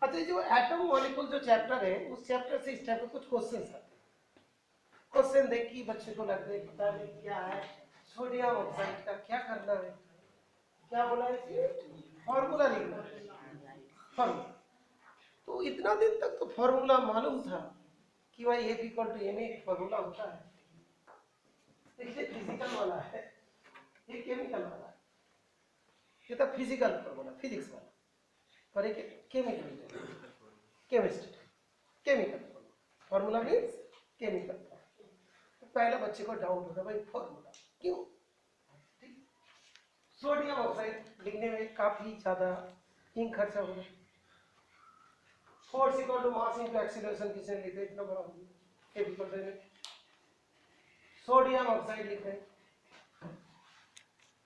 अच्छा, जो atom molecule जो चैप्टर है, उस चैप्टर से इस टाइप के कुछ क्वेश्चन आते हैं। क्वेश्चन देख के बच्चे को लगता है पता नहीं क्या है, सोडियम ऑक्साइड का क्या करना है, क्या बोला है, फॉर्मूला लिखना है, फॉर्मूला। तो इतना दिन तक तो फॉर्मूला मालूम था कि भाई F इक्वल टू एम एक फॉर्मूला होता है, ये फिजिकल वाला है, ये केमिकल वाला है, ये तो फिजिकल फॉर्मूला, फिजिक्स वाला, और एक chemical, chemistry, chemical formula means chemical. तो पहले बच्चे को डाउट होता भाई फॉर्मूला क्यों, सोडियम ऑक्साइड लिखने में काफी ज्यादा इंक खर्चा हो रहा है। Force equal to mass into acceleration किसने लिखा इतना बड़ा F equal to sodium oxide लिख रहे हैं,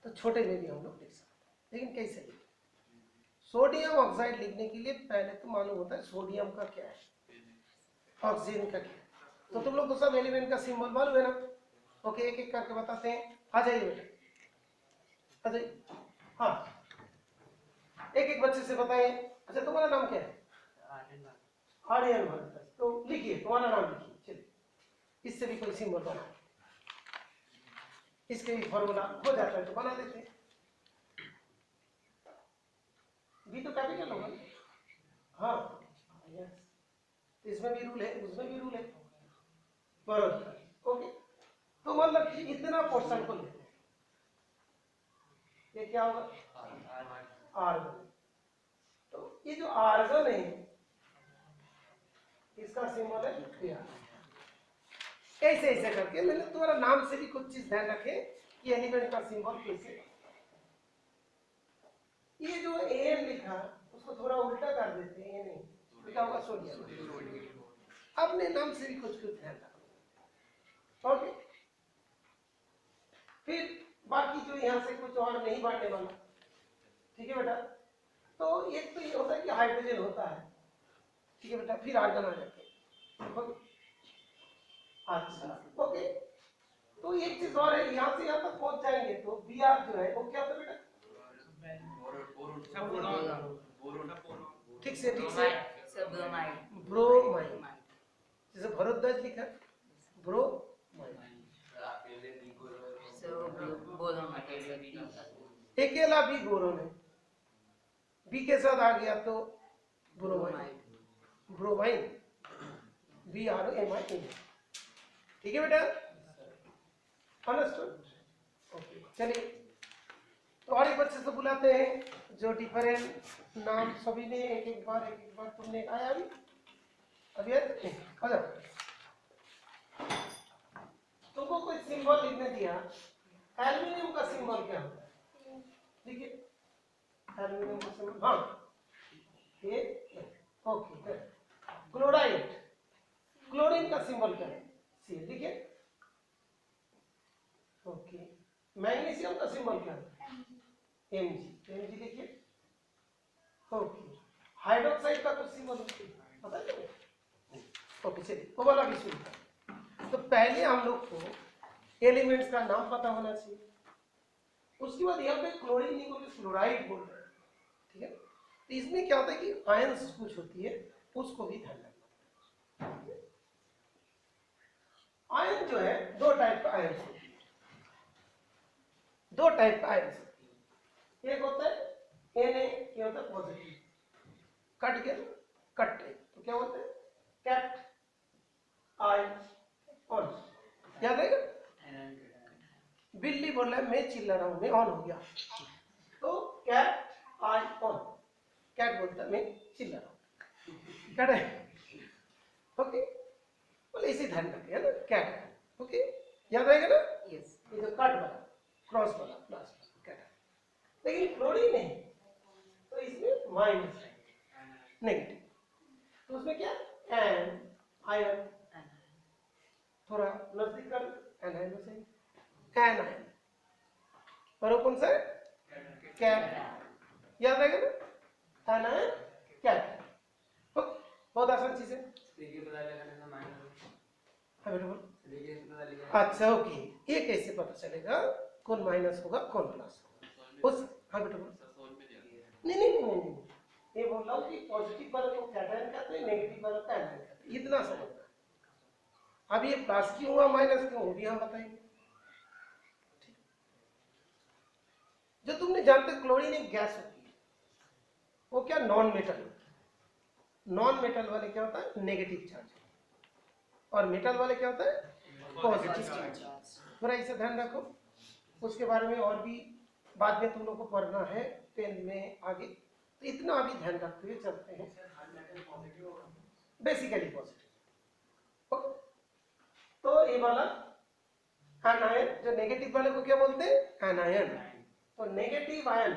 तो छोटे में भी हम लोग लिख सकते हैं, लेकिन कैसे लिखें? सोडियम ऑक्साइड लिखने के लिए पहले तो मालूम होता है सोडियम का क्या है, ऑक्सीजन का क्या है। तो तुम लोग को सब एलिमेंट का सिंबल मालूम है ना? ओके, एक एक करके बताते हैं। आ जाइए बेटा, आ जाइए। हाँ, एक एक बच्चे से बताइए। अच्छा, तुम्हारा नाम क्या है? आर्यन भारद्वाज। तो लिखिए, तुम्हारा नाम लिखिए। चलिए, इससे भी कोई सिंबल बना, इसके भी फॉर्मूला हो जाता है तो बना देते हैं। भी तो कैपिटल होगा। हाँ, यस, इसमें भी रूल है, उसमें भी रूल है, बराबर। ओके, तो मतलब कि इतना पोर्शन को लेते हैं, ये क्या होगा, आर्गन। तो ये जो आर्गन है, इसका सिंबल है क्रिया। ऐसे ऐसे करके मैंने तुम्हारा नाम से भी कुछ चीज ध्यान रखे कि एलिमेंट का सिंबल कैसे। ये जो एन लिखा उसको थोड़ा उल्टा कर देते हैं, ये नहीं लिखा होगा सोडियम, अपने नाम से भी कुछ कुछ ध्यान रखो। ओके, फिर बाकी जो यहाँ से कुछ और नहीं बढ़ने वाला, ठीक है बेटा। तो एक तो ये होता है कि हाइड्रोजन होता है, ठीक है बेटा, फिर आर्गन आ जाते हैं। ओके, अच्छा, ओके। तो एक चीज और है, यहाँ से यहाँ तक पहुंच जाएंगे तो बी आर जो है वो क्या होता है बेटा, ठीक से ब्रोमाइड, जैसे भरद्वाज लिखा ब्रोमाइड, अकेला भी बोरोन है, बी के साथ आ गया तो ब्रोमाइड, ब्रोमाइन, BROMIN, ठीक है बेटा, अंडरस्टूड। ओके, चलिए, तो और एक बच्चे से बुलाते हैं जो डिफरेंट नाम सभी ने एक एक बार तुमने आया अभी आ जाओ। तुमको कोई सिंबल लिखने दिया, एल्यूमिनियम का सिंबल क्या होता है, देखिए एल्यूमिनियम का सिंबल, हाँ ये, ओके। क्लोराइड, क्लोरीन का सिंबल क्या है, सी, देखिए। ओके, मैग्नीशियम का सिंबल क्या है, Mg देखिए। ओके, हाइड्रोक्साइड का कुछ सिंबल पता है? ओके, चलिए वो वाला भी सुनिए। तो पहले हम लोग को एलिमेंट्स का नाम पता होना चाहिए, उसके बाद यहाँ पे क्लोरीन नहीं बोल के फ्लोराइड बोल रहे हैं, ठीक है। तो इसमें क्या होता है कि आयंस कुछ होती है, उसको भी ध्यान रखना। आयन जो है दो टाइप का आयंस होती है, दो टाइप का आयंस होती है। एक होता है Na, ये होता है पॉजिटिव, कट गया कट, तो क्या होता है कैट आयन ऑन, याद रहेगा। बिल्ली बोल रहा है मैं चिल्ला रहा हूं, मैं ऑन हो गया, तो कैट आई ऑन, कैट बोलता है मैं चिल्ला रहा हूं, कैट है। ओके, बोले इसे ध्यान रखें, है ना, कैट। ओके, याद रहेगा ना, यस। ये जो कट वाला क्रॉस वाला प्लस कैट, लेकिन क्लोरीन नहीं, तो इसमें माइनस नेगेटिव, तो उसमें क्या एन आयन, थोड़ा नजदीक कर, एनायन से एनायन, और वो कौन सा है, कैट, याद रहेगा ना, एनायन कैट। बहुत आसान चीज है। अच्छा, ओके, ये कैसे पता चलेगा कौन माइनस होगा कौन प्लस होगा उस, हाँ बेटा, नहीं, ये बोल लो कि पॉजिटिव वाले को कैटायन कहते हैं, नेगेटिव वाले को एनायन कहते हैं, इतना समझना। अब ये प्लस क्यों हुआ माइनस क्यों, वो भी हम बताएंगे। जो तुमने जानते क्लोरीन एक गैस होती है, वो क्या नॉन मेटल होती है। नॉन मेटल वाले क्या होता है नेगेटिव चार्ज, और मेटल वाले क्या होता है पॉजिटिव चार्ज। थोड़ा इसे ध्यान रखो, उसके बारे में और भी बाद में तुम लोग को पढ़ना है 10th में आगे, तो इतना अभी ध्यान रखते हुए चलते हैं। Basically positive. ओके, तो ये वाला एनायन, जो नेगेटिव वाले को क्या बोलते हैं एनायन। तो नेगेटिव आयन,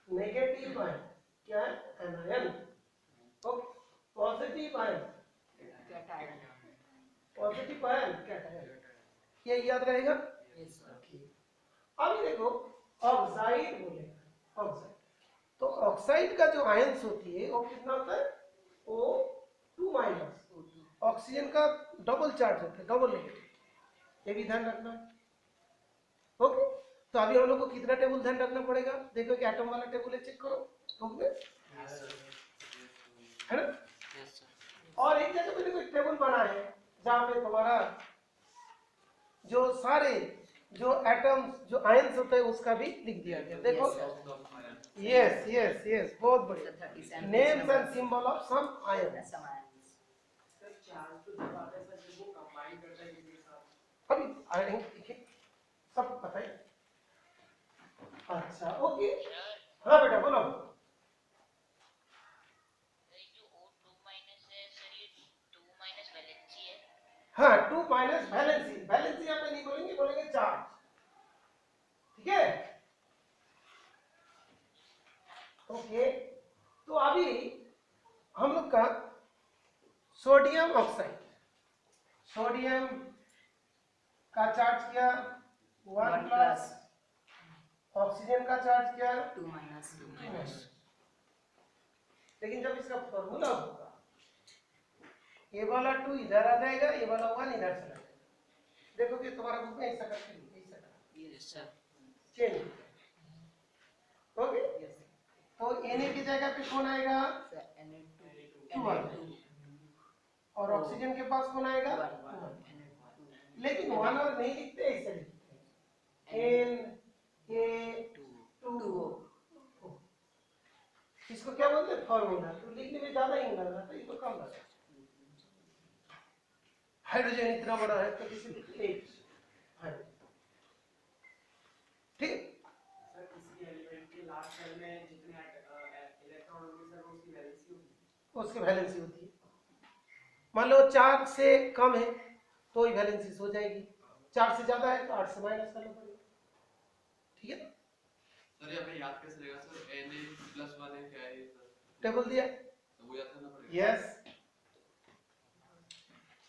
नेगेटिव आयन क्या है anion. Okay, positive ion cation, positive ion cation, ये याद रहेगा। अभी देखो ऑक्साइड बोलेगा, ऑक्साइड, तो ऑक्साइड का जो आयंस होती है वो कितना होता है O2-। ऑक्सीजन का डबल चार्ज होता है, डबल नेगेटिव, ये भी ध्यान रखना है। ओके, तो अभी हम लोग को कितना टेबल ध्यान रखना पड़ेगा, देखो कि एटम वाला टेबल है, चेक करो बुक में, है ना। और एक जगह पे देखो एक टेबल बना है जहाँ पे तुम्हारा जो सारे जो एटम्स जो आयंस होते हैं उसका भी लिख दिया गया, देखो। यस यस यस, बहुत बढ़िया, names and symbol of some ions. अभी आएंगे सब पता है। अच्छा ओके, हाँ बेटा बोलो। हाँ 2 माइनस वैलेंसी, वैलेंसी यहाँ पे नहीं बोलेंगे, बोलेंगे चार्ज, ठीक है। ओके, तो अभी हम लोग का सोडियम ऑक्साइड, सोडियम का चार्ज क्या 1 प्लस, ऑक्सीजन का चार्ज क्या 2 माइनस। लेकिन जब इसका फॉर्मूला होगा ये वाला 2 इधर आ जाएगा, ये वाला 1 इधर चला जाएगा। देखो कि तुम्हारा बुक में ऐसा करके ऐसा कर, यस सर, चेंज। ओके, तो Na की जगह पे कौन आएगा Na2, और ऑक्सीजन के पास कौन आएगा 1। लेकिन 1 और नहीं लिखते, ऐसे लिखते हैं Na2। इसको क्या बोलते हैं फॉर्मूला, तो लिखने में ज्यादा ही लग रहा था, इसको कम लगा। हाइड्रोजन इतना बड़ा है तो किसी एक ठीक, सर किसी एलिमेंट के लास्ट सेल में जितने इलेक्ट्रॉन होंगे सर उसकी वैलेंसी होगी, उसकी वैलेंसी होती है। मान लो 4 से कम है तो ही वैलेंसी हो जाएगी, 4 से ज्यादा है तो 8 से माइनस करना पड़ेगा, ठीक है। सर ये हमें याद कैसे रहेगा सर, Na+1 है क्या है ये सर, टेबल दिया तो वो याद करना पड़ेगा। यस,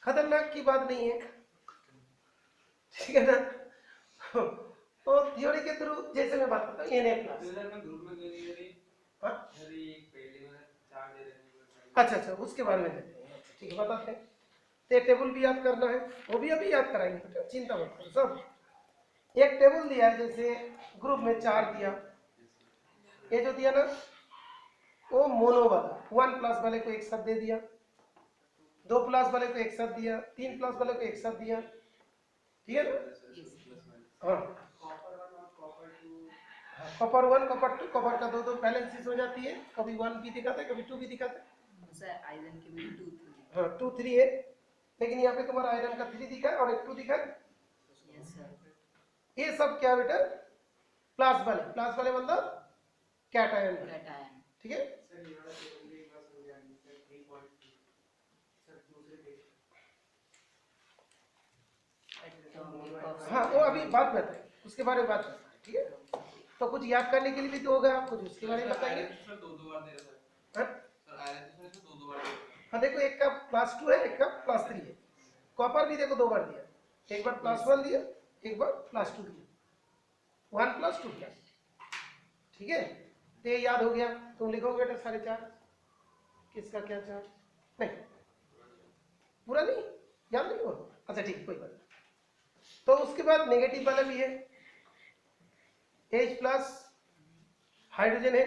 खतरनाक की बात नहीं है, ठीक है ना। तो थ्योरी के थ्रू जैसे मैं बात करता हूँ Na+, सर मैं ग्रुप में गई थी, हाँ सर एक पहले में 4 दे रहे हैं। अच्छा अच्छा, उसके बारे में देखते हैं, ठीक है बताते हैं। तो टेबल भी याद करना है, वो भी अभी याद कराएंगे, चिंता मत करो। सब एक टेबल दिया है, जैसे ग्रुप में 4 दिया, ये जो दिया ना वो मोनो वाला, 1 प्लस वाले को एक साथ दे दिया, 2 प्लस वाले को एक साथ दिया, 3 प्लस वाले को एक साथ दिया, ठीक है ना। हाँ कॉपर 1 कॉपर 2, कॉपर का 2 बैलेंसिस हो जाती है, कभी 1 भी दिखाता है कभी 2 भी दिखाता है सर। आयरन के भी 2 3, हाँ 2 3 है, लेकिन यहाँ पे तुम्हारा आयरन का 3 दिखा है और एक 2 दिखा है। Yes sir. ये सब क्या बेटा प्लस वाले मतलब कैटायन, कैटायन, ठीक है। सर ये वाला टेबल भी एक बार समझाइए सर, 3.2 सर दूसरे पेज। हाँ वो अभी बात करते हैं, उसके बारे में बात करते हैं, ठीक है। तो कुछ याद करने के लिए भी तो होगा, कुछ उसके बारे में बताइए। सर 2 बार दे रहा सर, हाँ सर आयरन तो सर 2 बार दे रहा। हाँ देखो, एक का +2 है, एक का +3 है। कॉपर भी देखो 2 बार दिया, एक बार +1 दिया, एक बार +2 दिया, 1 + 2 +, ठीक है। तो ये याद हो गया, तुम लिखोगे बेटा सारे चार्ज, किसका क्या चार्ज, नहीं पूरा नहीं याद नहीं हो, अच्छा ठीक कोई बात नहीं। तो उसके बाद नेगेटिव वाला भी है, H+ हाइड्रोजन है,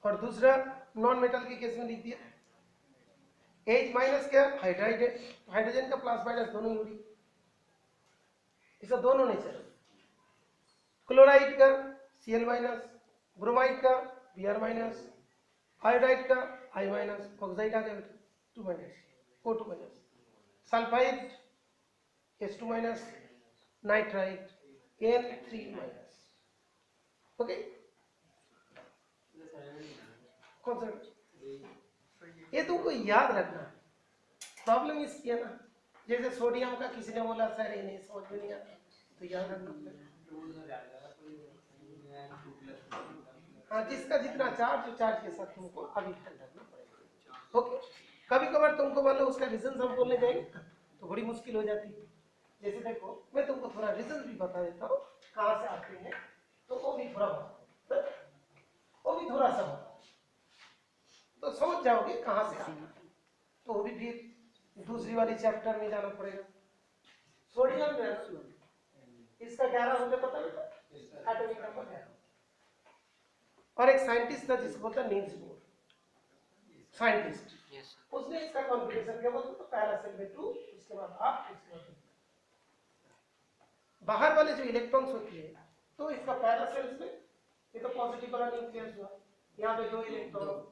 और दूसरा नॉन मेटल के केस में लिख दिया H माइनस क्या हाइड्राइड है, हाइड्रोजन का प्लस माइनस दोनों ही उड़ी, इसका दोनों नेचर। क्लोराइड का Cl माइनस, ब्रोमाइड का Br माइनस, आयोडाइड का I माइनस, ऑक्साइड आ गया बेटा 2 minus O2 minus, sulphide H2 minus, nitride N3 minus. Okay कौन सा ये तुमको याद रखना। प्रॉब्लम इसकी है ना, जैसे सोडियम का किसी ने बोला सर ये नहीं समझ में नहीं आता, तो याद रखना। हाँ जिसका जितना चार्ज चार्ज के साथ तुमको अभी ध्यान रखना पड़ेगा। ओके कभी कभार तुमको मान लो उसका रीजन हम बोलने जाएंगे तो बड़ी मुश्किल हो जाती है। जैसे देखो मैं तुमको थोड़ा रीजन भी बता देता हूँ कहाँ से आते हैं, तो वो भी थोड़ा सा तो समझ जाओगे कहाँ से आते हैं। तो वो भी फिर दूसरी वाली चैप्टर में जाना पड़ेगा। सोडियम में इसका 11 मुझे पता है एटॉमिक नंबर 11। और एक साइंटिस्ट था जिसको बोलता है नील्स बोर, साइंटिस्ट, उसने इसका कॉन्फ़िगरेशन क्या बोलता है पहला सेल में 2, उसके बाद 8, उसके बाद 2। बाहर वाले जो इलेक्ट्रॉन्स होती है तो इसका पहला सेल्स में ये तो पॉजिटिव वाला न्यूक्लियस हुआ, यहाँ पे 2 इलेक्ट्रॉन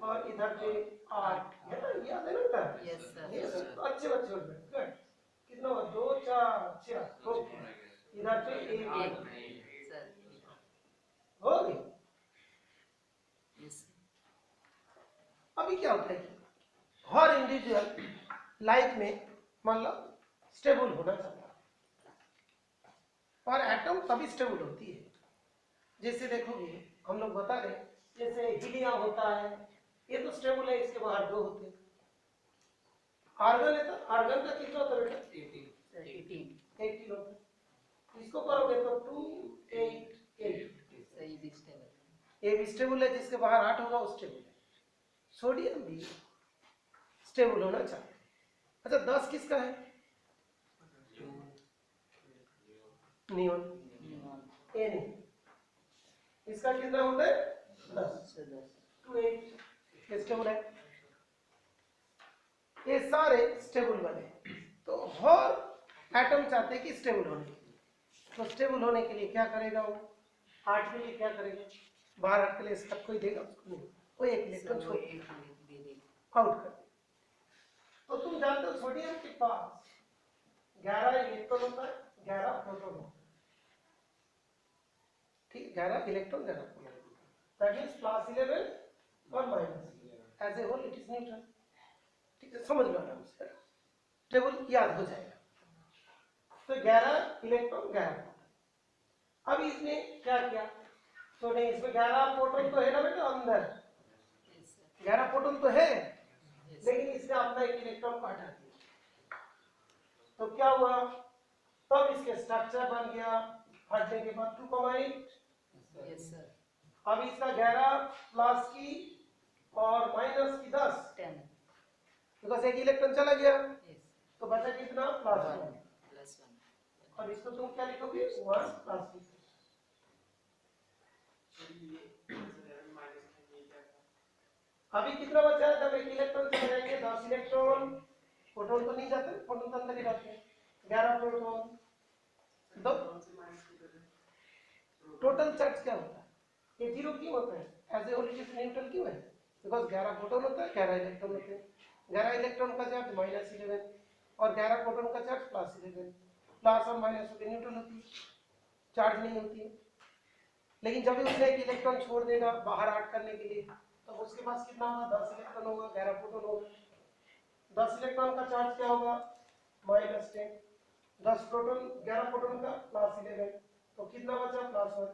और इधर पे 8 है ना, याद है ना बेटा? Yes sir. यस तो अच्छे बच्चे हो गए। गुड कितना हुआ 2 4 6 इधर पे 1 सर हो गई। यस अभी क्या होता है कि हर इंडिविजुअल लाइफ में मान लो स्टेबल होना चाहता है और एटम तभी स्टेबल होती है। जैसे देखोगे हम लोग बता रहे जैसे हीलियम होता है ये तो स्टेबल है, इसके बाहर 2 होते हैं। आर्गन है तो आर्गन का कितना होता है बेटा 18 होता है। इसको करोगे तो 2 8 8 सही भी स्टेबल। ये भी स्टेबल है, जिसके बाहर 8 होगा वो स्टेबल है। सोडियम भी स्टेबल होना चाहिए। अच्छा 10 किसका है? नियॉन ए नहीं, इसका कितना होता है 10 2 8 स्टेबल है। ये सारे स्टेबल वाले तो हर एटम चाहते हैं कि स्टेबल होने के लिए, तो स्टेबल होने के लिए क्या करेगा वो 8 के लिए क्या करेगा बाहर 8 के लिए इसका कोई देगा उसको नहीं, वो एक इलेक्ट्रॉन छोड़ आउट कर। तो तुम जानते हो सोडियम के पास 11 इलेक्ट्रॉन होता है, 11 प्रोटॉन होता है। ठीक 11 इलेक्ट्रॉन 11 प्रोटॉन, दैट मींस +11 और -11 as a whole it is neutral. ठीक है समझ लो आराम से, टेबल याद हो जाएगा। तो 11 इलेक्ट्रॉन 11 प्रोटॉन। अब इसने क्या किया तो नहीं इसमें 11 प्रोटॉन तो है ना बेटा अंदर, 11 प्रोटॉन तो है लेकिन इसने अपना एक इलेक्ट्रॉन को हटा दिया। तो क्या हुआ तब इसके स्ट्रक्चर बन गया हटने के बाद 2,8। Yes sir. अब इसका 11 प्लस की और माइनस की 10 10 बिकॉज एक इलेक्ट्रॉन चला गया यस तो बचा कितना +1 +1 और इसको तुम क्या लिखोगे 1 प्लस की। अभी कितना बचा है जब एक इलेक्ट्रॉन चले जाएंगे 10 इलेक्ट्रॉन, प्रोटॉन तो नहीं जाते, प्रोटॉन तो अंदर ही रहते हैं। 11 प्रोटॉन दो टोटल चार्ज क्या होता है ये 0 क्यों होता है as a whole it is neutral क्यों है बिकॉज 11 प्रोटॉन होता है 11 इलेक्ट्रॉन होते हैं। 11 इलेक्ट्रॉन का चार्ज -11 और 11 प्रोटॉन का चार्ज +11, प्लस और माइनस होकर न्यूट्रल होती है, चार्ज नहीं होती है। लेकिन जब भी उसने एक इलेक्ट्रॉन छोड़ देगा बाहर 8 करने के लिए तो उसके पास कितना होगा 10 इलेक्ट्रॉन होगा, 11 प्रोटॉन होगा। 10 इलेक्ट्रॉन का चार्ज क्या होगा -10, 10 प्रोटॉन 11 प्रोटॉन का +11 तो कितना बचा +1,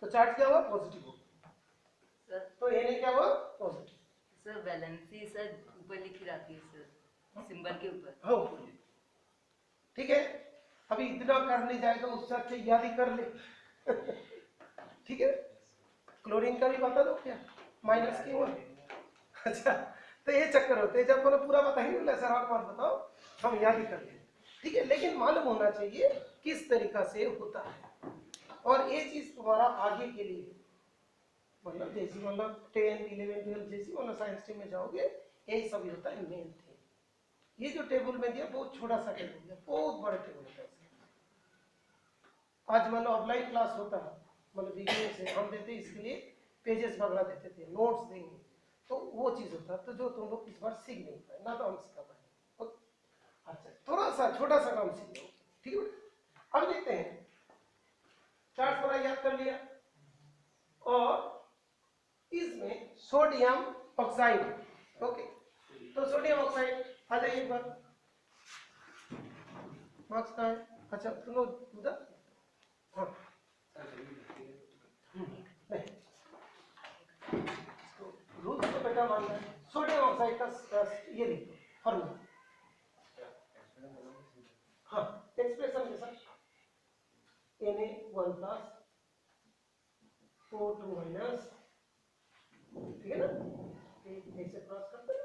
तो चार्ज क्या हुआ पॉजिटिव हो सर। तो ये क्या हुआ पॉजिटिव। सर वैलेंसी सर ऊपर लिखी रहती है सर सिंबल के ऊपर। हो ठीक है अभी इतना करने जाएगा उससे अच्छे याद ही कर ले ठीक है क्लोरीन का भी बता दो क्या माइनस क्यों है। अच्छा तो ये चक्कर होते हैं जब मैंने पूरा बता ही नहीं सर और मत बताओ हम याद ही कर ले। ठीक है लेकिन मालूम होना चाहिए किस तरीका से होता है और ये चीज तुम्हारा आगे के लिए मतलब जैसी मतलब 10 11 12 जैसी मतलब साइंस स्ट्रीम में जाओगे यही सभी होता है मेन थीम। ये जो टेबल में दिया बहुत छोटा सा टेबल है, बहुत बड़ा टेबल है। आज मतलब ऑफलाइन क्लास होता है मतलब वीडियो से हम देते इसके लिए पेजेस वगैरह देते थे, नोट्स देंगे, तो वो चीज होता है तो जो तुम लोग इस बार सीख नहीं पाए ना, तो हम सिखा पाए। अच्छा थोड़ा सा छोटा सा काम सीख लो, ठीक है। अब देखते हैं चार्ट थोड़ा याद कर लिया, और इसमें सोडियम ऑक्साइड, ओके, तो सोडियम ऑक्साइड आ जाइए एक बार, मार्क्स का है। अच्छा तुम लोग उधर, हाँ नहीं रूल तो बेटा मानना है। सोडियम ऑक्साइड का ये लिखो फॉर्मूला, हाँ एक्सप्रेशन के साथ Na1+ O2 माइनस, ठीक है ना, ऐसे क्रॉस करते हैं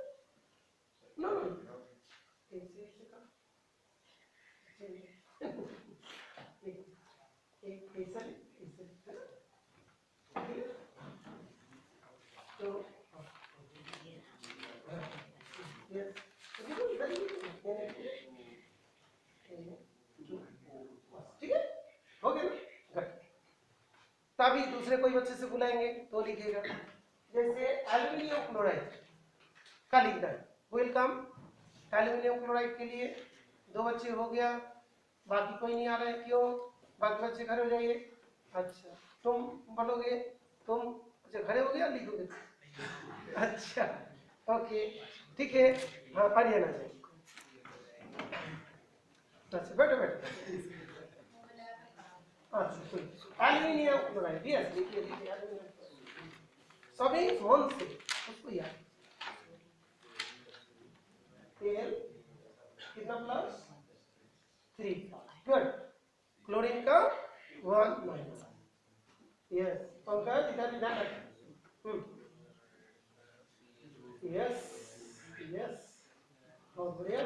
ना, ऐसे ऐसे कर, एक ऐसा ऐसे, ठीक है, तो यस ठीक है, हो गया ना। तभी दूसरे कोई बच्चे से बुलाएंगे तो लिखेगा, जैसे एल्यूमिनियम क्लोराइड का लिखना है, वेलकम एल्यूमिनियम क्लोराइड के लिए 2 बच्चे हो गया, बाकी कोई नहीं आ रहा है, क्यों, बाकी बच्चे घर हो जाइए। अच्छा तुम बोलोगे, तुम अच्छा घरे हो गया, लिखोगे, अच्छा ओके ठीक है, हाँ पढ़िए ना जाए, अच्छा बैठो बैठो, अच्छा एल्यूमिनियम क्लोराइड, यस लिखिए लिखिए एल्यूमिनियम क्लोराइड, सभी फोन से उसको याद, तेल कितना प्लस 3, गुड, क्लोरीन का 1 माइनस, यस पंकज इधर ध्यान रख, यस यस बहुत बढ़िया,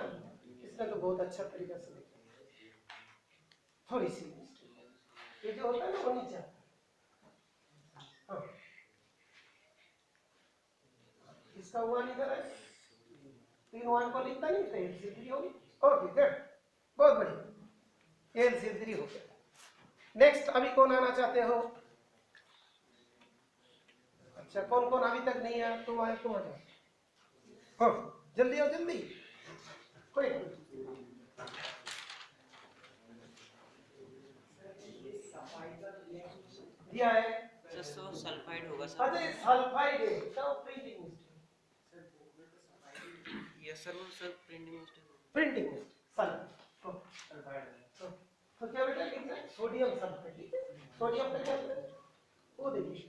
इसने तो बहुत अच्छा तरीका से लिखा, थोड़ी सी ये जो होता है ना वो नीचे आता है, हाँ इसका 1 इधर है, 3 1 को लिखता नहीं तो LCL3 होगी, ओके गुड, बहुत बढ़िया, LCL3 हो गया। नेक्स्ट अभी कौन आना चाहते हो, अच्छा कौन कौन अभी तक नहीं आया, तुम आए, तुम आ जाओ, हाँ जल्दी आओ जल्दी, कोई दिया है, सर सल्फाइड होगा सर, अरे सल्फाइड है तो प्रिंटिंग मिस्टेक, यस सर, वो sir printing mistake, printing sulphide, तो क्या बेटा लिखना है सोडियम सल्फाइड, ठीक है, सोडियम का क्या होता है वो देखिए,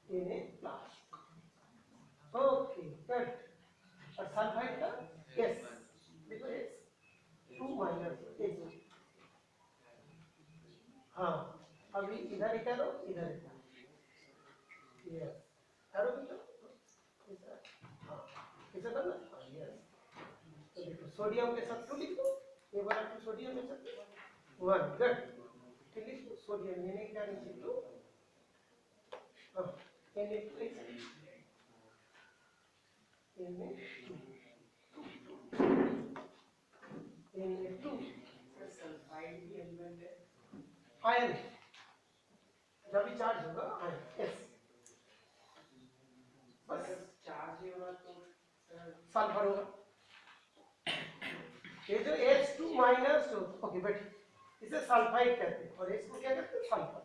Na प्लस, ओके गुड, और सल्फाइड का S, देखो S 2 माइनस S, हाँ अभी इधर ही करो, इधर ही करो, यस करो बेटा, हाँ इसे करना, यस, तो देखो सोडियम के साथ 2 लिखो, ये वाला 2 सोडियम के साथ 1, गुड, फिर लिखो सोडियम, ये नहीं क्या नीचे 2, हाँ Na2 ऐसे, Na2 सल्फाइड भी एलिमेंट है, आयन, जब भी चार्ज होगा आयन, यस बस चार्ज ये वाला तो सर सल्फर होगा, ये जो H2 माइनस, ओके बेटे इसे सल्फाइड कहते हैं, और इसको क्या कहते हैं सल्फर,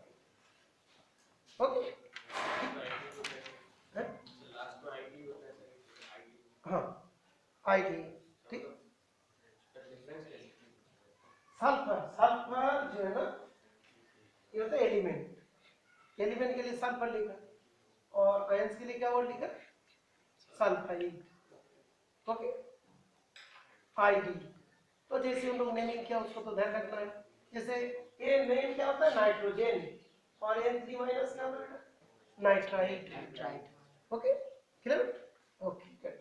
ओके लास्ट में आईडी होता है सर, आईडी, हाँ आईडी, ठीक, सल्फर, सल्फर जो है ना ये होता है एलिमेंट, एलिमेंट के लिए सल्फर लिखा, और आयंस के लिए क्या वर्ड लिखा सल्फाइड, ओके आईडी, तो जैसे हम लोग नेमिंग किया उसको तो ध्यान रखना है, जैसे ये नेम क्या होता है नाइट्रोजन, और N3 माइनस क्या होता है nitride, okay clear, okay good,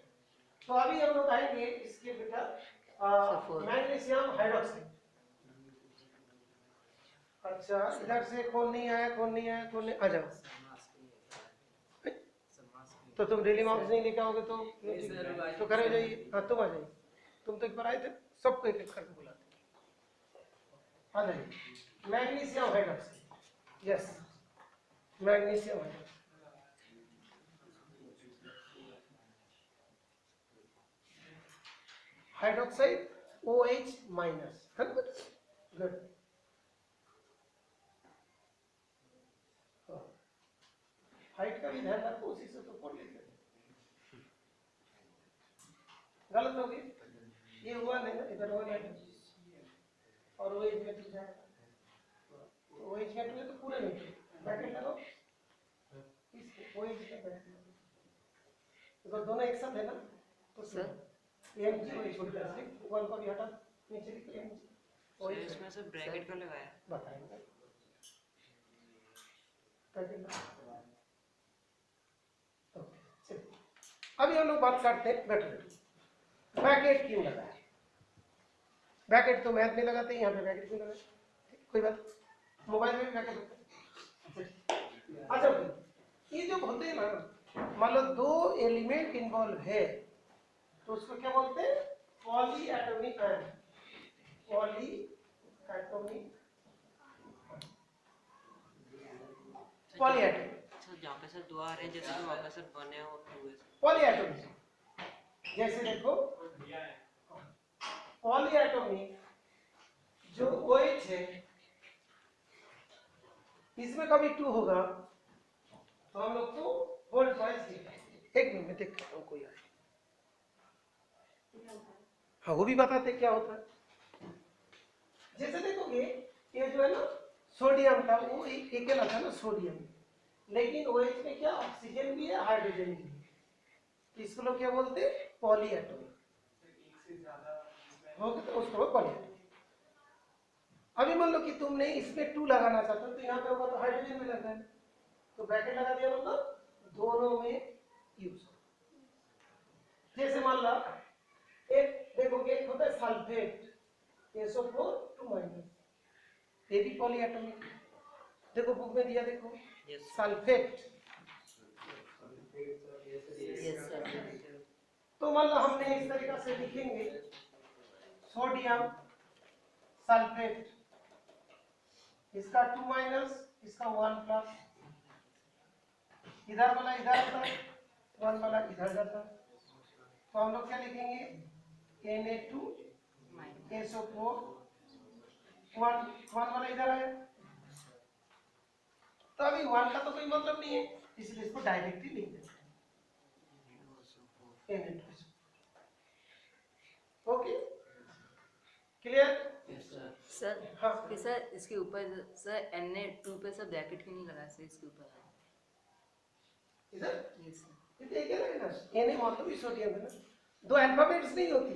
तो अभी हम लोग आएंगे इसके बेटा मैग्नीशियम हाइड्रोक्साइड, अच्छा इधर से कौन नहीं आया, कौन नहीं आया, कौन नहीं, आ जाओ। तो तुम डेली मार्क्स नहीं लेके आओगे तो करे जाइए। हाँ तुम आ जाइए, तुम तो एक बार आए थे, सबको एक एक करके बुलाते। आ जाइए। Magnesium hydroxide, yes magnesium hydroxide. Hydroxide OH minus, good. Height का भी ध्यान रखो, उसी से तो पढ़ लेते हैं। गलत हो गई, ये हुआ नहीं ना, इधर हुआ नहीं और वो एज में टू जाएगा, वो एज में टू है तो पूरे में ब्रैकेट लगाओ, इस वो एज में ब्रैकेट लगाओ, तो दोनों एक साथ है ना। तो सर MG OH छोड़ कर वन को भी हटा, नीचे लिख MG OH इसमें से ब्रैकेट क्यों लगाया? बताएंगे ब्रैकेट लगा। अभी हम लोग बात करते हैं ब्रैकेट क्यों लगाया। ब्रैकेट तो मैथ में लगाते हैं, यहाँ पे ब्रैकेट क्यों लगाए, कोई बात, मोबाइल में भी ब्रैकेट होता है। अच्छा ये जो होते हैं ना, मान लो दो एलिमेंट इन्वॉल्व है तो उसको क्या बोलते हैं, poly atomic ion, poly atomic, poly atomic. Sir जहाँ पे सर दो आ रहे हैं, जैसे कि वहाँ पे सर बने हो टू है। पॉली एटॉमिक जैसे देखो, पॉली एटॉमिक जो OH है इसमें कभी 2 होगा तो हम लोग को वोल्ट वाइज लिखा है। एक मिनट में देखते हैं कोई आए, हाँ वो भी बताते क्या होता है। जैसे देखोगे ये जो है ना सोडियम था, वो अकेला था ना सोडियम, लेकिन OH में क्या ऑक्सीजन भी है, हाइड्रोजन भी है, तो इसको लोग क्या बोलते हैं, पॉली एटॉमिक। होगा तो उसको पॉली एटॉमिक। अभी मान लो कि तुमने इसमें 2 लगाना चाहते हो तो यहाँ पे होगा तो हाइड्रोजन में लगा है, तो ब्रैकेट लगा दिया, मतलब दोनों में यूज। जैसे मान लो एक देखोगे, एक होता है सल्फेट SO4 2 माइनस, ये भी पॉली एटॉमिक। देखो बुक में दिया, देखो सल्फेट, यस सर। तो मान लो हमने इस तरीका से लिखेंगे सोडियम सल्फेट, इसका 2 माइनस, इसका 1 प्लस, इधर वाला इधर आता है, 1 वाला इधर जाता है, तो हम लोग क्या लिखेंगे Na2 SO4 1 वाला इधर आया, तो अभी 1 का तो कोई मतलब नहीं है, इसलिए इसको डायरेक्ट ही लिख देते हैं Na2। ओके क्लियर सर हाँ कि सर इसके ऊपर सर Na2 पे सर ब्रैकेट क्यों नहीं लगाया सर इसके ऊपर? इधर यस सर। ये क्या है ना, Na मतलब ही सोडियम है ना, दो अल्फाबेट्स नहीं होती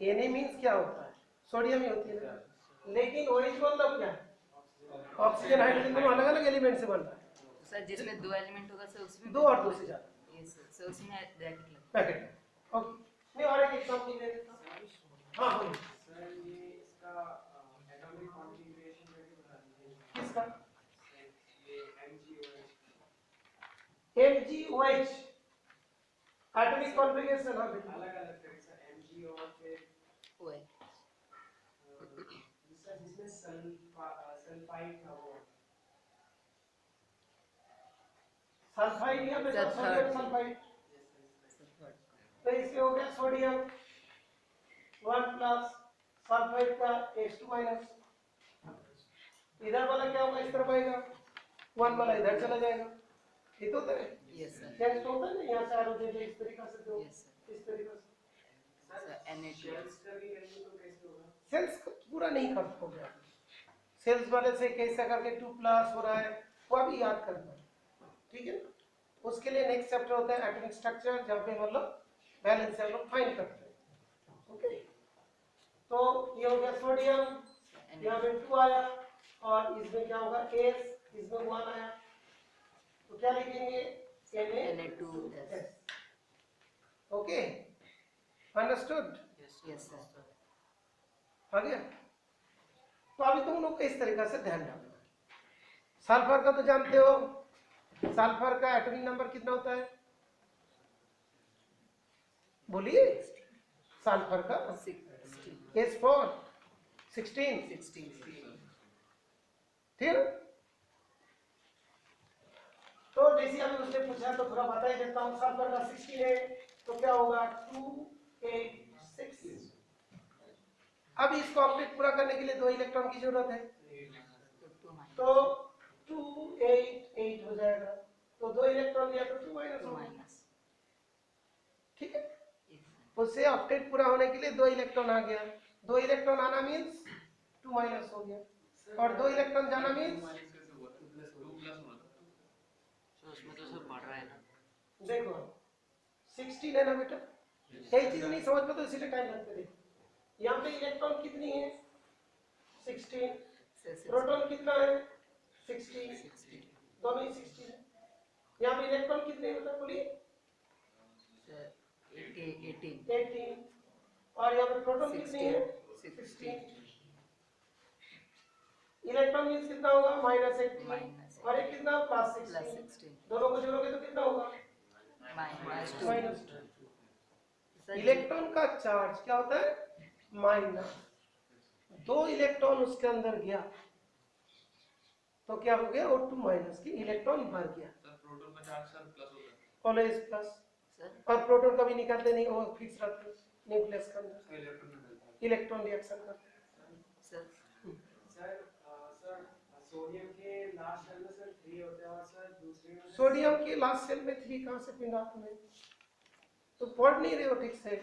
है, Na मींस क्या होता है, सोडियम ही होती है ना, लेकिन OH मतलब क्या, ऑक्सीजन हाइड्रोजन दोनों अलग अलग एलिमेंट से बन रहा है, तो सर जिसमें 2 एलिमेंट होगा सर उसमें 2 और 2 से ज्यादा यस सर, सर उसमें ब्रैकेट लगा। पैकेट। ओके मैं और एक एग्जांपल ले लेता हूं। हाँ बोलिए सर ये इसका एटॉमिक कॉन्फ़िगरेशन करके बता दीजिए। किसका, ये MgOH एटॉमिक कॉन्फ़िगरेशन। हाँ बेटा अलग अलग तरह से Mg और फिर ओए जिसमें सल्फाइड था वो सल्फाइड, यहाँ पे सोडियम सल्फाइड, तो इसमें हो गया सोडियम 1 प्लस सल्फाइड का H2 माइनस, इधर वाला क्या होगा, इस तरफ आएगा, 1 वाला इधर चला जाएगा, ये तो होता है यस सर। टेक्स्ट होता है ना, यहाँ से एरो दे दो इस तरीका से दो, यस सर। इस तरीका से। सर Na2 शेल्स का भी वैल्यू तो कैसे होगा? सेल्स पूरा नहीं खत्म हो गया, सेल्स वाले से कैसे करके 2 प्लस हो रहा है वो अभी याद करना है, ठीक है ना। उसके लिए नेक्स्ट चैप्टर होता है एटॉमिक स्ट्रक्चर, जहाँ पे मतलब बैलेंस हम लोग फाइंड करते हैं। ओके तो ये हो गया सोडियम, यहाँ पे 2 आया और इसमें क्या होगा S, इसमें 1 आया, तो क्या लिखेंगे Na2 okay understood, yes sir. आ गया। तो अभी तुम लोग को इस तरीका से ध्यान रखना, सल्फर का तो जानते हो, सल्फर का एटॉमिक नंबर कितना होता है, बोलिए। सल्फर का 16 एस फॉर 16, 16 ठीक। तो जैसे अभी उसने पूछा तो थोड़ा बता ही देता हूँ। सल्फर का 16 है तो क्या होगा 286। अब इसको ऑक्टेट पूरा करने के लिए 2 इलेक्ट्रॉन की जरूरत है, तो 288 हो जाएगा। तो 2 इलेक्ट्रॉन लिया तो 2 माइनस हो गया, ठीक है। उससे ऑक्टेट पूरा होने के लिए 2 इलेक्ट्रॉन आ गया, 2 इलेक्ट्रॉन आना मींस 2 माइनस हो गया, और 2 इलेक्ट्रॉन जाना मींस माइनस कैसे हुआ? 2 प्लस होना था। तो उसमें तो सब बढ़ रहा है ना। देखो 16 है ना बेटा, यही चीज नहीं समझ में तो इसीलिए टाइम लगता है। यहाँ पे इलेक्ट्रॉन कितनी है 16, प्रोटॉन कितना है 16, दोनों ही 16 है। यहाँ पे इलेक्ट्रॉन कितने हैं बता बोलिए 18, और यहाँ पे प्रोटॉन कितनी है 16। इलेक्ट्रॉन मींस कितना होगा -18, और एक कितना +16, दोनों को जोड़ोगे तो कितना होगा -2। इलेक्ट्रॉन का चार्ज क्या होता है माइनस, 2 इलेक्ट्रॉन उसके अंदर गया तो क्या हो गया, O2 माइनस की इलेक्ट्रॉन भर गया। सर प्रोटॉन का चार्ज सर प्लस होता है। ऑलवेज प्लस, और प्रोटॉन कभी निकालते नहीं, वो फिक्स रहते हैं न्यूक्लियस के अंदर, इलेक्ट्रॉन रिएक्शन करते हैं। सर सोडियम के लास्ट शेल में सर 3 होते हैं, और सर दूसरे में सोडियम के लास्ट सेल में 3 कहां से पिंगा तुम्हें, तो पढ़ नहीं रहे हो ठीक से।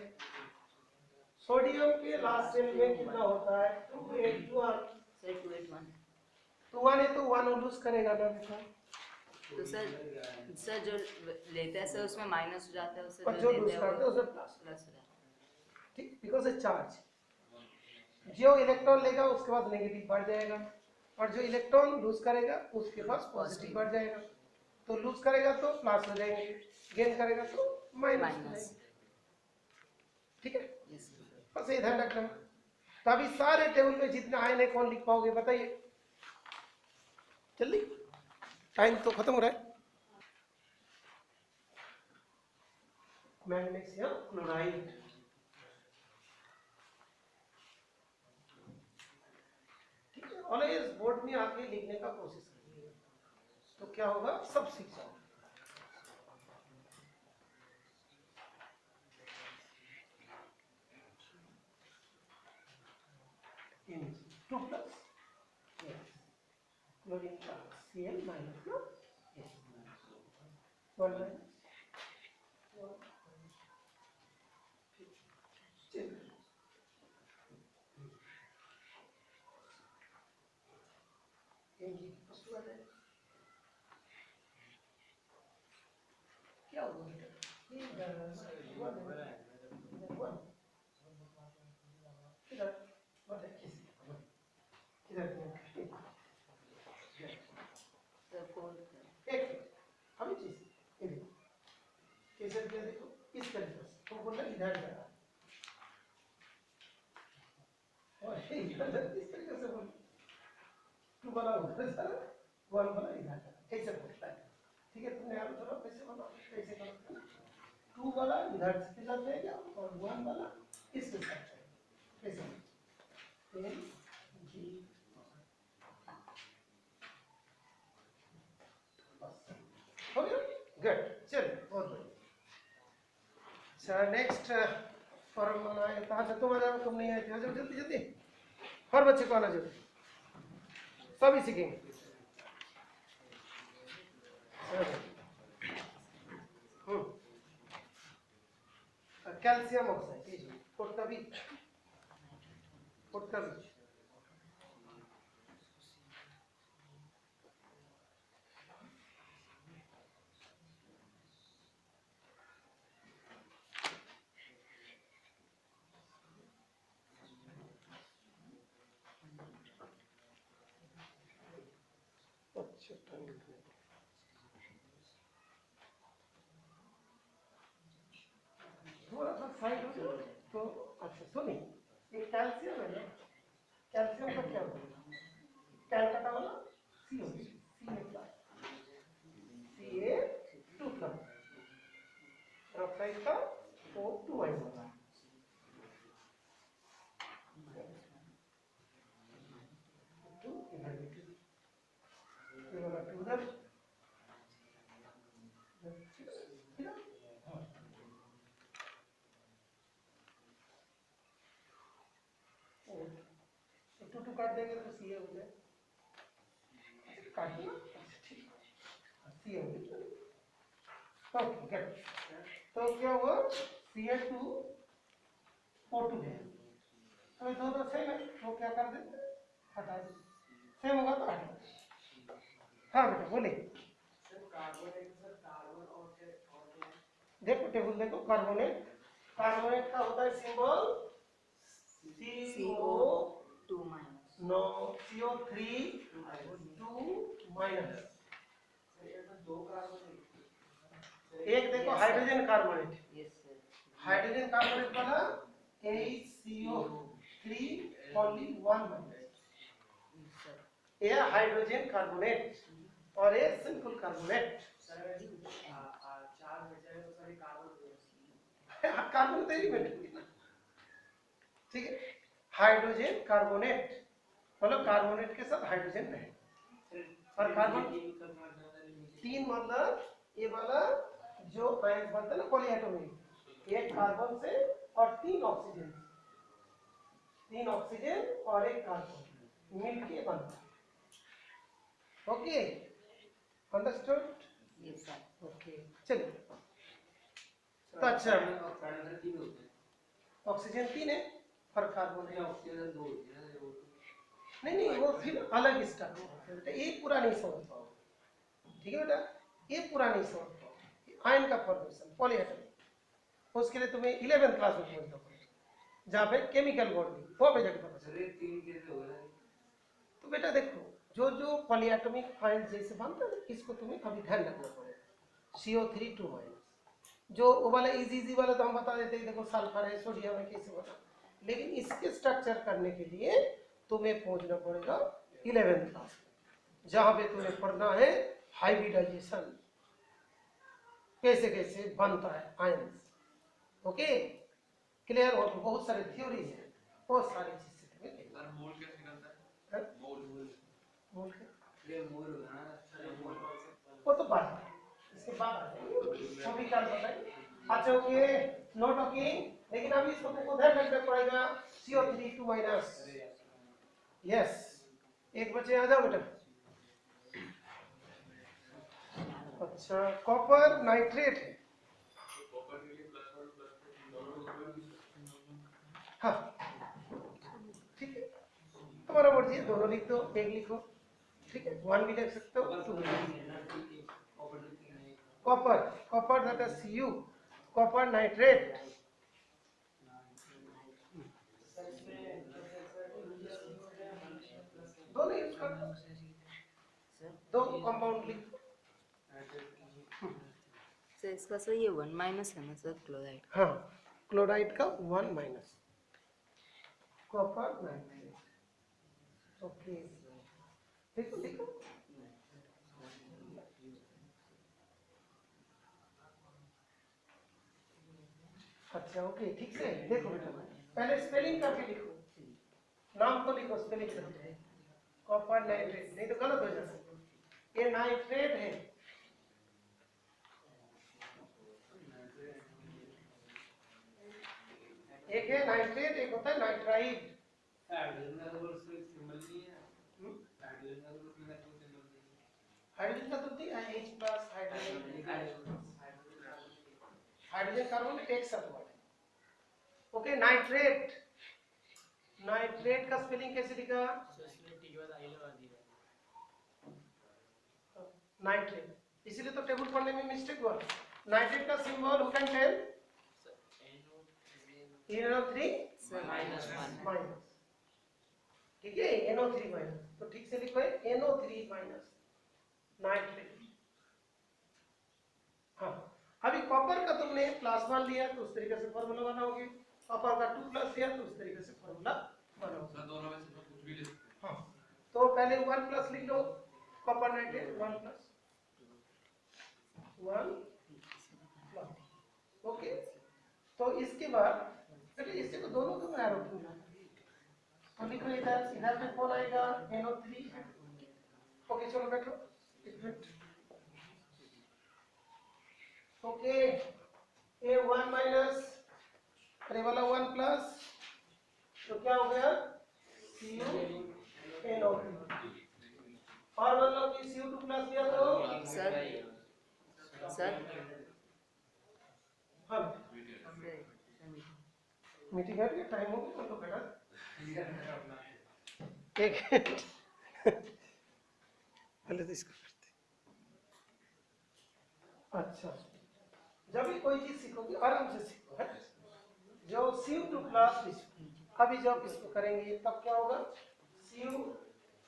सोडियम के लास्ट सेल में कितना होता है 281, सर 281। तो 1 है तो 1 लूज करेगा ना बेटा, तो सर जो लेते हैं सर उसमें माइनस हो जाता है, उससे और जो लूज करते हैं उसमें प्लस, प्लस हो जाता है। ठीक, बिकॉज ए चार्ज जो इलेक्ट्रॉन लेगा उसके बाद नेगेटिव बढ़ जाएगा, और जो इलेक्ट्रॉन लूज करेगा उसके पास पॉजिटिव बढ़ जाएगा। तो लूज करेगा तो प्लस हो जाएंगे, गेन करेगा तो माइनस हो माइनस, जाएंगे, ठीक है। यस बस ये ध्यान रखना। तो अभी सारे टेबल में जितने आयन है कौन लिख पाओगे बताइए जल्दी, टाइम तो खत्म हो रहा है। मैग्नीशियम क्लोराइड, ठीक है। ऑलवेज बोर्ड में आके लिखने का कोशिश करिए, तो क्या होगा सब सीख जाओ। इन 2 प्लस क्लोरीन का Cl माइनस ना, यस 1 माइनस 1, क्या होगा सर 4 अभी चीज कैसे दिया देखो, इस तरीके से तुम बोलना इधर जा, और इधर इस तरीके से बोल, 2 वाला उधर जा, 1 वाला इधर जा, ऐसे बोलता है, ठीक है। तुमने यहाँ थोड़ा कैसे बनाओ, कैसे करो, 2 वाला इधर से साथ जाएगा और 1 वाला इसके साथ जाएगा, कैसे एन जी हो गया, गुड, चलिए बहुत बढ़िया। अच्छा नेक्स्ट फॉर्म बनाए, कहाँ से तुम आ जाओ, तुम नहीं आए थे, आ जाओ जल्दी जल्दी, हर बच्चे को आना जरूर, सभी सीखेंगे। कैल्शियम ऑक्साइड पोटाबीज, पोटाबीज अच्छा थोड़ा सा साइड हो जाओ तो अच्छा सुनिए, ये कैल्शियम है ना, कैल्शियम का क्या होगा, कैलकाटा वाला सी होगी, सी उधर टू टू काट देंगे तो सी ए हो जाए, काट दो सी ए हो गया। Okay good. तो क्या हुआ Cl2 O2 है, तो दो दो सेम है तो क्या कर देते हटा दो, सेम होगा तो हटा दो। हाँ बेटा बोलिए। सर कार्बोनेट, सर कार्बन और क्या है? देखो टेबल देखो, कार्बोनेट, कार्बोनेट का होता है symbol CO, CO2 minus. No CO3 2 minus. Sir ये तो दो कार्बन है। एक देखो hydrogen carbonate, yes sir. Hydrogen carbonate वाला HCO3 ओनली 1 माइनस, ये हाइड्रोजन कार्बोनेट और ये सिंपल कार्बोनेट। सर चार बचे हैं तो सर कार्बन हो गया। कार्बन तो एलिमेंट है ना, ठीक है। हाइड्रोजन कार्बोनेट मतलब कार्बोनेट के साथ हाइड्रोजन है, और कार्बन तीन मतलब ये वाला जो आयन बनता है ना पॉलीएटॉमिक, एक कार्बन से और तीन ऑक्सीजन, तीन ऑक्सीजन और एक कार्बन मिलके बनता है। Okay understood? Yes sir. Okay चलिए। तो अच्छा ऑक्सीजन तीन है और कार्बन है, नहीं वो फिर अलग स्ट्रक्चर है, ये पूरा नहीं समझ पाओ, ठीक है बेटा, ये पूरा नहीं समझ पाओ। आयन का फॉर्मेशन पॉलीएटॉमिक, उसके लिए तुम्हें 11th क्लास में पढ़ना पड़ेगा, जहाँ पे केमिकल बॉन्डिंग वो पे जाके पता चलेगा। तो बेटा देखो जो जो पॉलीएटॉमिक आयन जैसे बनता है इसको तुम्हें अभी ध्यान रखना पड़ेगा। CO3 2 माइनस, जो वो वाला इजी वाला तो हम बता देते हैं, देखो सल्फर है सोडियम है कैसे बना, लेकिन इसके स्ट्रक्चर करने के लिए तुम्हें पहुंचना पड़ेगा 11th क्लास में, जहाँ पे तुम्हें पढ़ना है हाइब्रिडाइजेशन, कैसे कैसे बनता है आयन। ओके क्लियर हो? तो बहुत सारे थ्योरीज है, बहुत सारी चीजें तुम्हें देखना सर मोल कैसे निकलता है? है। मोल मोल के वो तो बात है, इसके बाद आ जाएंगे, वो भी क्या बताएंगे। अच्छा ओके नोट ओके, लेकिन अभी इसको तुमको ध्यान रखना पड़ेगा CO3 2 माइनस। यस एक बचे आ जाओ बेटा। अच्छा कॉपर नाइट्रेट है, कॉपर के लिए +1 +2 हाँ ठीक है, तुम्हारा मर्जी है, दोनों लिख दो, एक लिखो, ठीक है, 1 भी लिख सकते हो 2 भी लिख सकते हो। Copper, copper that is Cu, copper nitrate, दोनों यूज कर दो कंपाउंड लिख। सर इसका सर ये 1 माइनस है ना सर क्लोराइड। हाँ क्लोराइड का 1 माइनस, कॉपर नाइट्रेट। ओके देखो देखो अच्छा ओके ठीक से देखो बेटा, पहले स्पेलिंग करके लिखो, नाम तो लिखो स्पेलिंग करके, कॉपर नाइट्रेट, नहीं तो गलत हो जाएगा। ये नाइट्रेट है, एक है नाइट्रेट, एक होता है नाइट्राइड। हाइड्रोजन का तो दिया है H+ हाइड्रोजन, हाइड्रोजन कार्बन एक साथ हुआ है। ओके नाइट्रेट, नाइट्रेट का स्पेलिंग कैसे लिखा? नाइट्रेट, इसीलिए तो टेबल पढ़ने में मिस्टेक हुआ। नाइट्रेट का symbol who can tell? NO3 minus, ठीक है NO3 माइनस, तो ठीक से लिखो है NO3 माइनस नाइट्रेट। हाँ अभी कॉपर का तुमने +1 लिया तो उस तरीके से फॉर्मूला बनाओगे, कॉपर का 2+ लिया तो उस तरीके से फॉर्मूला बनाओगे। सर दोनों में से तो कुछ भी ले सकते हैं। हाँ तो पहले 1+ लिख लो, कॉपर नाइट्रेट 1+, ओके। तो इसके बाद चलिए इससे तो दोनों को मैं आरोप दूंगा, तो लिखो इधर, इधर पे कौन आएगा NO3। ओके चलो बैठो, एक मिनट ओके ये 1 माइनस अरे वाला 1 प्लस तो क्या हो गया CuNO2 और मान लो कि CO2 प्लस दिया तो सर सर हाँ सर मीटिंग है कि टाइम हो गया तो बेटा एक पहले तो इसको करते अच्छा जब भी कोई चीज सीखोगे आराम से सीखो है जो CO2 प्लस अभी जब इसको करेंगे तब क्या होगा CO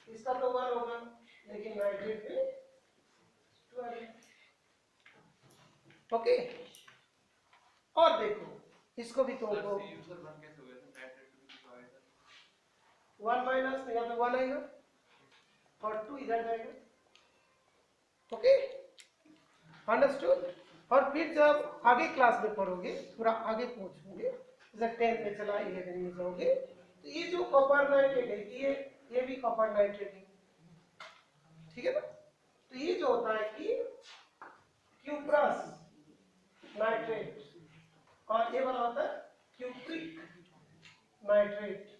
इसका तो 1 होगा लेकिन नाइट्रेट में 12 ओके और देखो इसको भी तुमको यूजर बन कैसे हुए थे nitrate to be provider 1 minus यहाँ पे 1 आएगा और 2 इधर जाएगा ओके अंडरस्टूड और फिर जब आगे क्लास में पढ़ोगे थोड़ा आगे पहुंचोगे जैसे 10 में चला 11 में जाओगे तो ये जो कॉपर नाइट्रेट है ये भी कॉपर नाइट्रेट है ठीक है ना तो ये जो होता है कि क्यूप्रस नाइट्रेट और ये वाला होता है क्यूप्रिक नाइट्रेट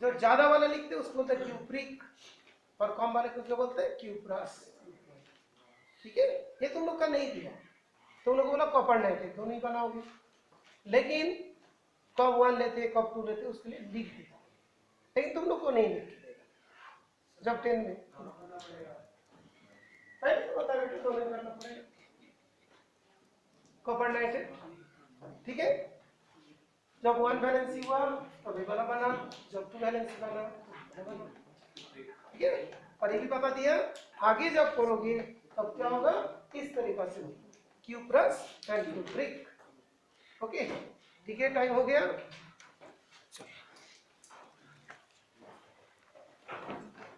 जो ज्यादा वाला लिखते हैं उसको बोलते हैं क्यूप्रिक और कम वाले को क्या बोलते हैं क्यूप्रस ठीक है ये तुम लोग का नहीं दिया तुम लोग बोला कॉपर नाइट्रेट तो नहीं बनाओगे लेकिन कब 1 लेते कब 2 लेते उसके लिए लिख दिया लेकिन तुम लोग को नहीं लिख के देगा जब 10 में बता बेटे तो नहीं करना पड़ेगा कॉपर नाइट्रेट ठीक है जब 1 वैलेंसी हुआ तो भी वाला बना जब 2 वैलेंसी बना तो बना ठीक है और ये भी बता दिया आगे जब करोगे तब क्या होगा इस तरीका से क्यूप्रस एंड क्यूप्रिक ओके ठीक है टाइम हो गया चलो